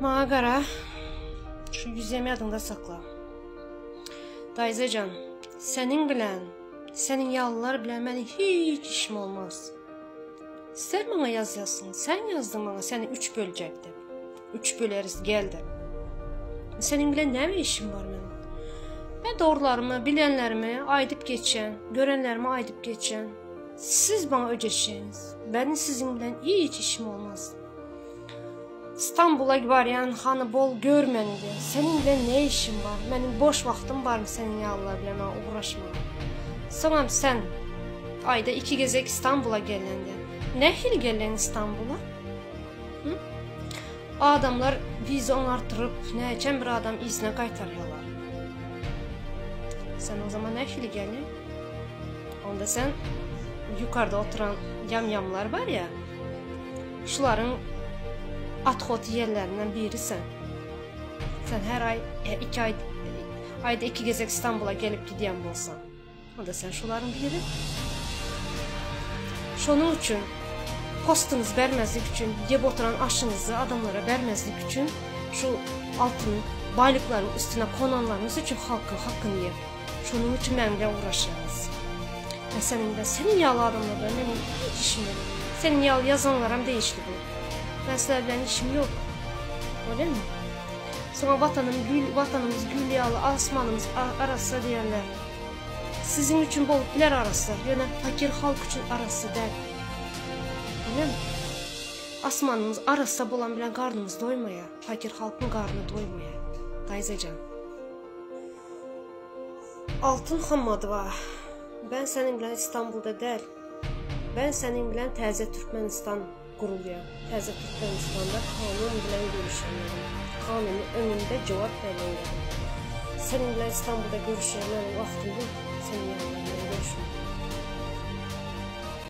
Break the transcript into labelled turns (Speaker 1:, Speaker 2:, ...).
Speaker 1: Mağa qara, şu 120 adında saxla. Dayızacan, sənin bilən, sənin yallar bilən mənim heç işim olmaz. İstər bana yazsın, sən yazdın bana, səni 3 böləcəkdir. 3 böleriz, gəldi. Sənin bilən nə işim var mənim? Mən doğrularımı, bilənlərimi ayıdıb geçən, görənlərimi ayıdıb geçən, siz bana ödəşəcəksiniz. Mənim sizin bilən heç işim olmaz. İstanbul'a varyan xanı bol görmənidir. Sənin bilən nə işin var? Mənim boş vaxtım varmı sənin yallar bilən uğraşma. Sonra sən ayda 2 gezək İstanbul'a gələndə. Nə xil gələn İstanbul'a? Hı? Adamlar vizon artırıb, nə üçün bir adam izinə qaytarıyorlar. Sən o zaman nə xil gəlin? Onda sən yukarıda oturan yamyamlar var ya, şuların at-xot yerlərindən birisən. Sən hər ay, 2 ayda 2 gezək İstanbul'a gəlib gidiyən bolsan. Onda sən şuların biri. Şunun üçün, postunuz bərməzlik üçün, yeb oturan aşınızı adamlara bərməzlik üçün, şu altın baylıqların üstünə konanlarınız üçün haqqını yeb. Şunun üçün mənimlə uğraşırız. Və sənin yalı adamlarla mənim heç işim yox. Sənin yalı yazanlaram deyişli bu. Məsələlərlə işim yox. Öyle mi? Sonra vatanımız gül yalı, asmanımız arası deyərlər. Sizin üçün bolublər arası, yəni fakir xalq üçün arası deyil. Öyle mi? Asmanımız arası olan bilən qarnımız doymaya, fakir xalqın qarnı doymaya. Dayızacan. Altın Xammadova, ben sənin bilən İstanbul'da deyil. Ben sənin bilən təzə Türkmenistan quruluyor. Təzə Türkmenistan'da kanun bilən görüşənlərim. Kanunun önündə cavab verirlər. Sənin bilən İstanbul'da görüşənlərin vaxtında